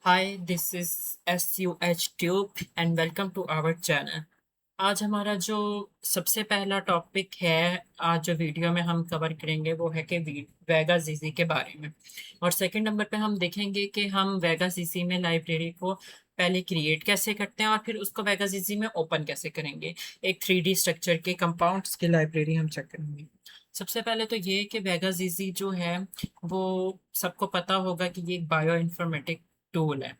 Hi this is SUH tube and welcome to our channel. आज हमारा जो सबसे पहला टॉपिक है, आज जो वीडियो में हम कवर करेंगे वो है कि वेगा जीजी के बारे में। और सेकंड नंबर पे हम देखेंगे कि हम वेगा जीजी में लाइब्रेरी को पहले क्रिएट कैसे करते हैं और फिर उसको वेगा जीजी में ओपन कैसे करेंगे। एक 3D स्ट्रक्चर के कंपाउंड्स की लाइब्रेरी हम चेक करेंगे। सबसे पहले तो ये कि वेगा जीजी जो है वो सबको पता होगा कि ये एक बायो इन्फॉर्मेटिक टूल है।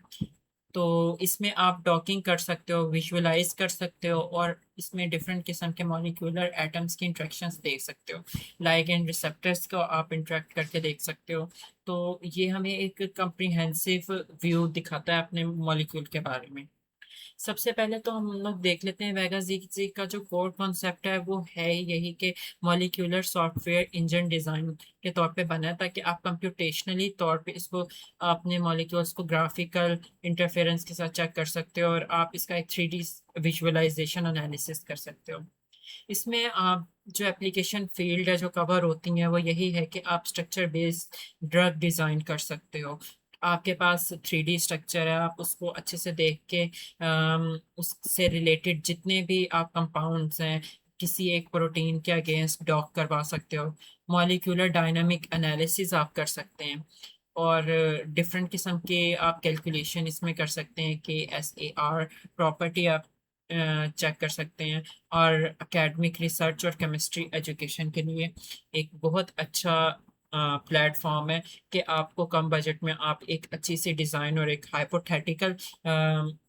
तो इसमें आप डॉकिंग कर सकते हो, विजुअलाइज कर सकते हो और इसमें डिफरेंट किस्म के मॉलिक्यूलर एटम्स की इंट्रैक्शंस देख सकते हो। लाइगैंड रिसेप्टर्स को आप इंटरेक्ट करके देख सकते हो। तो ये हमें एक कम्प्रिहेंसिव व्यू दिखाता है अपने मॉलिक्यूल के बारे में। सबसे पहले तो हम लोग देख लेते हैं वेगा जी का जो कोर कॉन्सेप्ट है वो है यही कि मॉलिक्यूलर सॉफ्टवेयर इंजन डिजाइन के तौर पे बना है, ताकि आप कंप्यूटेशनली तौर पे इसको अपने मॉलिक्यूल्स को ग्राफिकल इंटरफेरेंस के साथ चेक कर सकते हो और आप इसका एक 3D विजुअलाइजेशन एनालिसिस कर सकते हो। इसमें आप जो एप्लीकेशन फील्ड है जो कवर होती हैं वो यही है कि आप स्ट्रक्चर बेस्ड ड्रग डिज़ाइन कर सकते हो। आपके पास 3D स्ट्रक्चर है, आप उसको अच्छे से देख के उससे रिलेटेड जितने भी आप कंपाउंड्स हैं किसी एक प्रोटीन के अगेंस्ट डॉक करवा सकते हो। मॉलिक्यूलर डायनामिक एनालिसिस आप कर सकते हैं और डिफरेंट किस्म के आप कैलकुलेशन इसमें कर सकते हैं कि SAR प्रॉपर्टी आप चेक कर सकते हैं। और एकेडमिक रिसर्च और केमिस्ट्री एजुकेशन के लिए एक बहुत अच्छा प्लेटफॉर्म है कि आपको कम बजट में आप एक अच्छी सी डिज़ाइन और एक हाइपोथेटिकल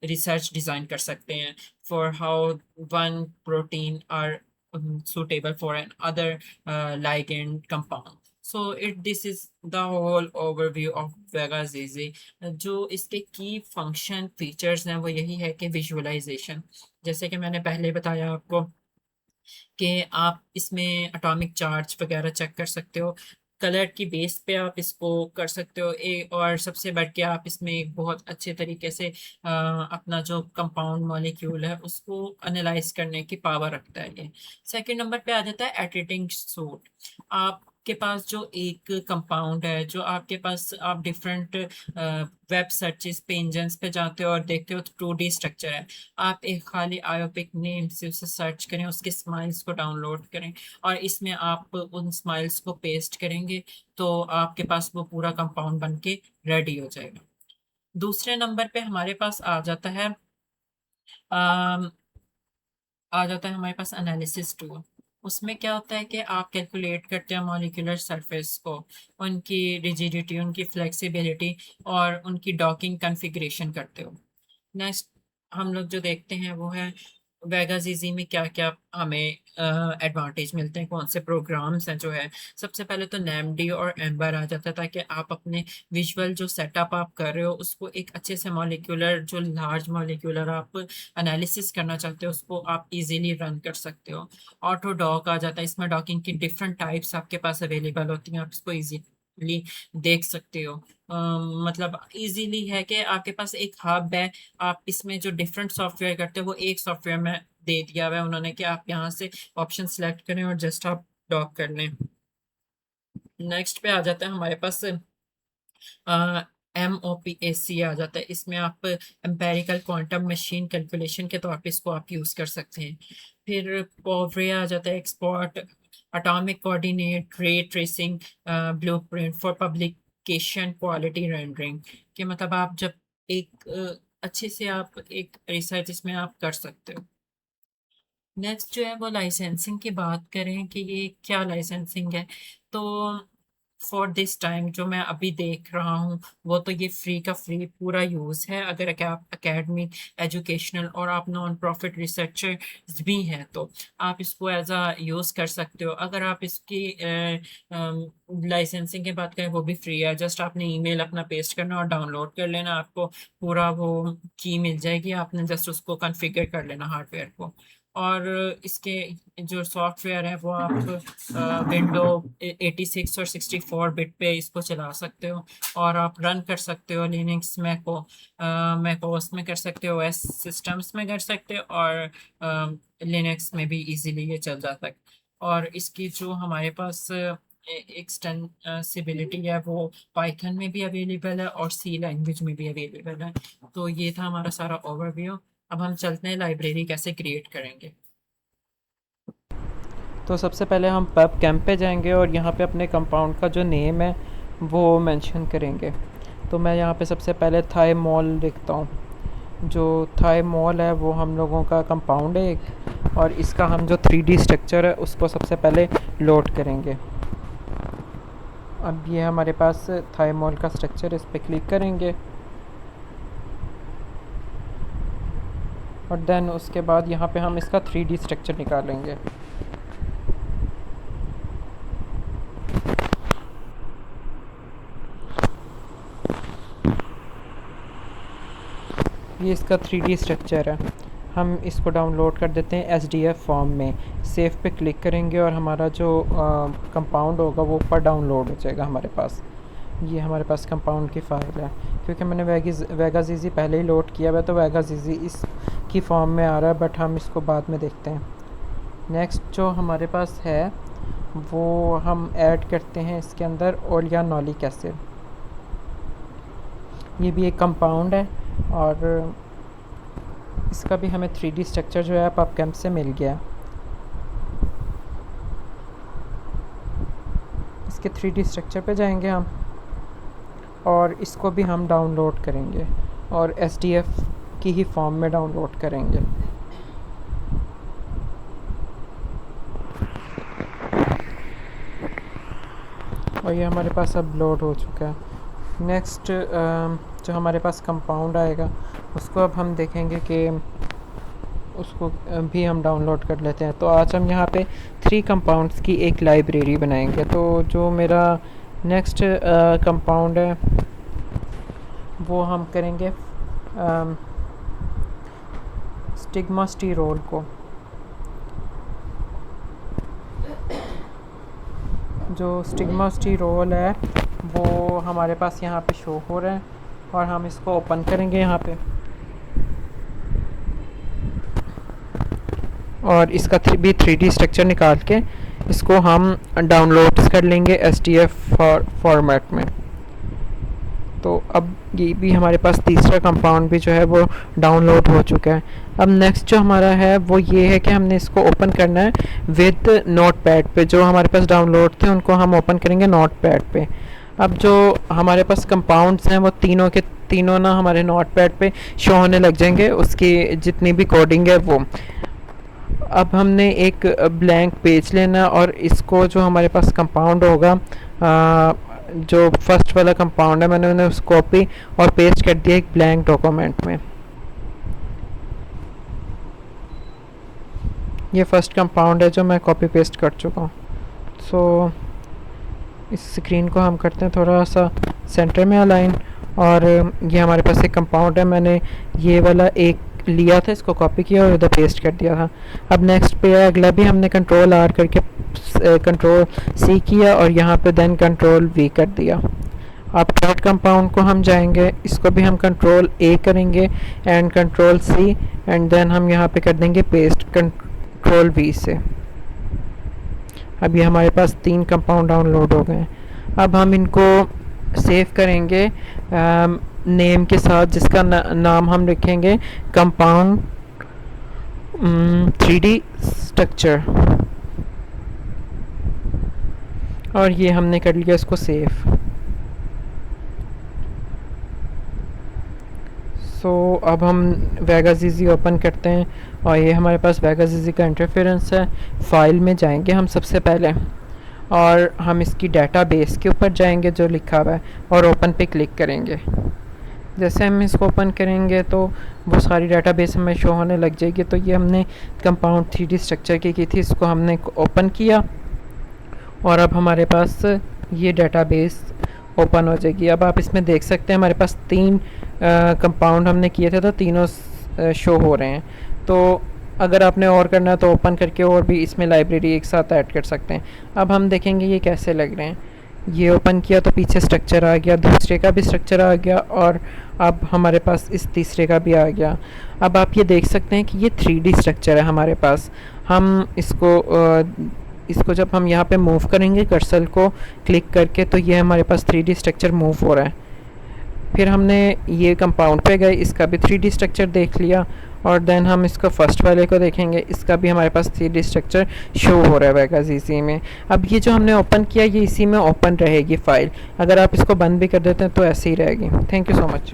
रिसर्च डिज़ाइन कर सकते हैं for how one protein are suitable for an other ligand compound. So this is the whole overview of Vega ZZ। जो इसके की फंक्शन फीचर्स हैं वो यही है कि विजुअलाइजेशन, जैसे कि मैंने पहले बताया आपको कि आप इसमें एटॉमिक चार्ज वगैरह चेक कर सकते हो। कलर की बेस पे आप इसको कर सकते हो और सबसे बढ़ के आप इसमें एक बहुत अच्छे तरीके से अपना जो कंपाउंड मॉलिक्यूल है उसको एनालाइज करने की पावर रखता है ये। सेकंड नंबर पे आ जाता है एडिटिंग सूट। आपके पास जो एक कंपाउंड है, जो आपके पास आप डिफरेंट वेब सर्चेस पे इंजन्स पे जाते हो और देखते हो तो 2D स्ट्रक्चर है। आप एक खाली आयोपिक नेम से उसे सर्च करें, उसके स्माइल्स को डाउनलोड करें और इसमें आप उन स्माइल्स को पेस्ट करेंगे तो आपके पास वो पूरा कंपाउंड बन के रेडी हो जाएगा। दूसरे नंबर पे हमारे पास अम, आ जाता है हमारे पास एनालिसिस टूल। उसमें क्या होता है कि आप कैलकुलेट करते हैं मॉलिक्यूलर सरफेस को, उनकी रिजिडिटी, उनकी फ्लेक्सिबिलिटी और उनकी डॉकिंग कॉन्फ़िगरेशन करते हो। नेक्स्ट हम लोग जो देखते हैं वो है वेगा जीजी में क्या क्या हमें एडवांटेज मिलते हैं, कौन से प्रोग्राम्स हैं जो है। सबसे पहले तो नैमडी और एम्बर आ जाता है, ताकि आप अपने विजुअल जो सेटअप आप कर रहे हो उसको एक अच्छे से मॉलिक्यूलर, जो लार्ज मॉलिक्यूलर आप एनालिसिस करना चाहते हो उसको आप इजीली रन कर सकते हो। ऑटो डॉक आ जाता है, इसमें डॉकिंग की डिफरेंट टाइप्स आपके पास अवेलेबल होती हैं, आप इसको इजीली देख सकते हो। मतलब इजीली है कि आपके पास एक हब है, आप इसमें जो डिफरेंट सॉफ्टवेयर करते हो वो एक सॉफ्टवेयर में दे दिया हुआ है उन्होंने कि आप यहाँ से ऑप्शन सेलेक्ट करें और जस्ट आप डॉक कर लें। नेक्स्ट पे आ जाता है हमारे पास MOPAC आ जाता है। इसमें आप एम्पेरिकल क्वांटम मशीन कैलकुलेशन के तौर पे इसको आप यूज़ कर सकते हैं। फिर पोवरे आ जाता है, export atomic coordinate ray tracing blueprint for publication quality rendering. कि मतलब आप जब एक अच्छे से आप एक रिसर्च इसमें आप कर सकते हो। नेक्स्ट जो है वो लाइसेंसिंग की बात करें कि ये क्या लाइसेंसिंग है। तो फॉर दिस टाइम जो मैं अभी देख रहा हूँ वो तो ये फ्री का फ्री पूरा यूज़ है। अगर आप एकेडमिक एजुकेशनल और आप नॉन प्रॉफिट रिसर्चर्स भी हैं तो आप इसको एज अ यूज़ कर सकते हो। अगर आप इसकी लाइसेंसिंग की बात करें वो भी फ्री है, जस्ट आपने ईमेल अपना पेस्ट करना और डाउनलोड कर लेना, आपको पूरा वो की मिल जाएगी, आपने जस्ट उसको कॉन्फ़िगर कर लेना हार्डवेयर को। और इसके जो सॉफ्टवेयर है वो आप विंडो 86 और 64 बिट पे इसको चला सकते हो और आप रन कर सकते हो लिनक्स मैक ओएस में कर सकते हो, OS सिस्टम्स में कर सकते हो और लिनक्स में भी इजीली ये चल जाता है। और इसकी जो हमारे पास एक्सटेंसिबिलिटी है वो पाइथन में भी अवेलेबल है और सी लैंग्वेज में भी अवेलेबल है। तो ये था हमारा सारा ओवरव्यू। अब हम चलते हैं लाइब्रेरी कैसे क्रिएट करेंगे। तो सबसे पहले हम पब कैंप पे जाएंगे और यहाँ पे अपने कंपाउंड का जो नेम है वो मेंशन करेंगे। तो मैं यहाँ पे सबसे पहले थाई मॉल लिखता हूँ। जो थाई मॉल है वो हम लोगों का कंपाउंड है एक, और इसका हम जो 3D स्ट्रक्चर है उसको सबसे पहले लोड करेंगे। अब ये हमारे पास थाई मॉल का स्ट्रक्चर, इस पर क्लिक करेंगे और देन उसके बाद यहाँ पे हम इसका 3D स्ट्रक्चर निकालेंगे। ये इसका 3D स्ट्रक्चर है। हम इसको डाउनलोड कर देते हैं SDF फॉर्म में। सेव पे क्लिक करेंगे और हमारा जो कंपाउंड होगा वो ऊपर डाउनलोड हो जाएगा हमारे पास। ये हमारे पास कंपाउंड की फ़ाइल है। क्योंकि मैंने वेगाजीजी पहले ही लोड किया हुआ है तो वेगाजीजी इसकी फॉर्म में आ रहा है, बट हम इसको बाद में देखते हैं। नेक्स्ट जो हमारे पास है वो हम ऐड करते हैं इसके अंदर ओलियानोलिक एसिड। ये भी एक कंपाउंड है और इसका भी हमें 3D स्ट्रक्चर जो है पबकेम से मिल गया। इसके 3D स्ट्रक्चर पे जाएंगे हम और इसको भी हम डाउनलोड करेंगे और SDF की ही फॉर्म में डाउनलोड करेंगे। और ये हमारे पास अब लोड हो चुका है। नेक्स्ट जो हमारे पास कंपाउंड आएगा उसको अब हम देखेंगे कि उसको भी हम डाउनलोड कर लेते हैं। तो आज हम यहाँ पे 3 कंपाउंड्स की एक लाइब्रेरी बनाएंगे। तो जो मेरा नेक्स्ट कंपाउंड है वो हम करेंगे स्टिग्मास्टीरोल को। जो स्टिग्मास्टीरोल है वो हमारे पास यहाँ पे शो हो रहा है और हम इसको ओपन करेंगे यहाँ पे और इसका भी 3D स्ट्रक्चर निकाल के इसको हम डाउनलोड कर लेंगे SDF फॉर्मेट में। तो अब ये भी हमारे पास तीसरा कंपाउंड भी जो है वो डाउनलोड हो चुका है। अब नेक्स्ट जो हमारा है वो ये है कि हमने इसको ओपन करना है विद नोटपैड पे। जो हमारे पास डाउनलोड थे उनको हम ओपन करेंगे नोटपैड पे। अब जो हमारे पास कंपाउंड्स हैं वो तीनों के तीनों ना हमारे नोटपैड पे शो होने लग जाएंगे, उसकी जितनी भी कोडिंग है वो। अब हमने एक ब्लैंक पेज लेना और इसको जो हमारे पास कंपाउंड होगा जो फर्स्ट वाला कंपाउंड है मैंने उन्हें उस कॉपी और पेस्ट कर दिया एक ब्लैंक डॉक्यूमेंट में। ये फर्स्ट कंपाउंड है जो मैं कॉपी पेस्ट कर चुका हूँ। सो इस स्क्रीन को हम करते हैं थोड़ा सा सेंटर में अलाइन। और ये हमारे पास एक कंपाउंड है, मैंने ये वाला एक लिया था, इसको कॉपी किया और उधर पेस्ट कर दिया था। अब नेक्स्ट पे है अगला भी हमने कंट्रोल R करके कंट्रोल C किया और यहाँ पे देन कंट्रोल V कर दिया। अब थर्ड कंपाउंड को हम जाएंगे, इसको भी हम कंट्रोल A करेंगे and control C and then हम यहाँ पे कर देंगे पेस्ट कंट्रोल V से। अब ये हमारे पास 3 कंपाउंड डाउनलोड हो गए हैं। अब हम इनको सेव करेंगे नेम के साथ, जिसका नाम हम लिखेंगे कंपाउंड 3D स्ट्रक्चर। और ये हमने कर लिया इसको सेव। सो अब हम वेगाजीजी ओपन करते हैं और ये हमारे पास वेगाजीजी का इंटरफेरेंस है। फाइल में जाएंगे हम सबसे पहले और हम इसकी डेटाबेस के ऊपर जाएंगे जो लिखा हुआ है और ओपन पे क्लिक करेंगे। जैसे हम इसको ओपन करेंगे तो वो सारी डेटाबेस हमें शो होने लग जाएगी। तो ये हमने कंपाउंड 3D स्ट्रक्चर की थी, इसको हमने ओपन किया और अब हमारे पास ये डेटाबेस ओपन हो जाएगी। अब आप इसमें देख सकते हैं हमारे पास 3 कंपाउंड हमने किए थे तो तीनों शो हो रहे हैं। तो अगर आपने और करना है तो ओपन करके और भी इसमें लाइब्रेरी एक साथ ऐड कर सकते हैं। अब हम देखेंगे ये कैसे लग रहे हैं। ये ओपन किया तो पीछे स्ट्रक्चर आ गया, दूसरे का भी स्ट्रक्चर आ गया और अब हमारे पास इस तीसरे का भी आ गया। अब आप ये देख सकते हैं कि ये 3D स्ट्रक्चर है हमारे पास। हम इसको इसको जब हम यहाँ पे मूव करेंगे कर्सर को क्लिक करके, तो ये हमारे पास 3D स्ट्रक्चर मूव हो रहा है। फिर हमने ये कंपाउंड पे गए, इसका भी 3D स्ट्रक्चर देख लिया, और देन हम इसको फर्स्ट वाले को देखेंगे, इसका भी हमारे पास 3D स्ट्रक्चर शो हो रहा है वेगास इजी में। अब ये जो हमने ओपन किया ये इसी में ओपन रहेगी फ़ाइल, अगर आप इसको बंद भी कर देते हैं तो ऐसे ही रहेगी। Thank you so much.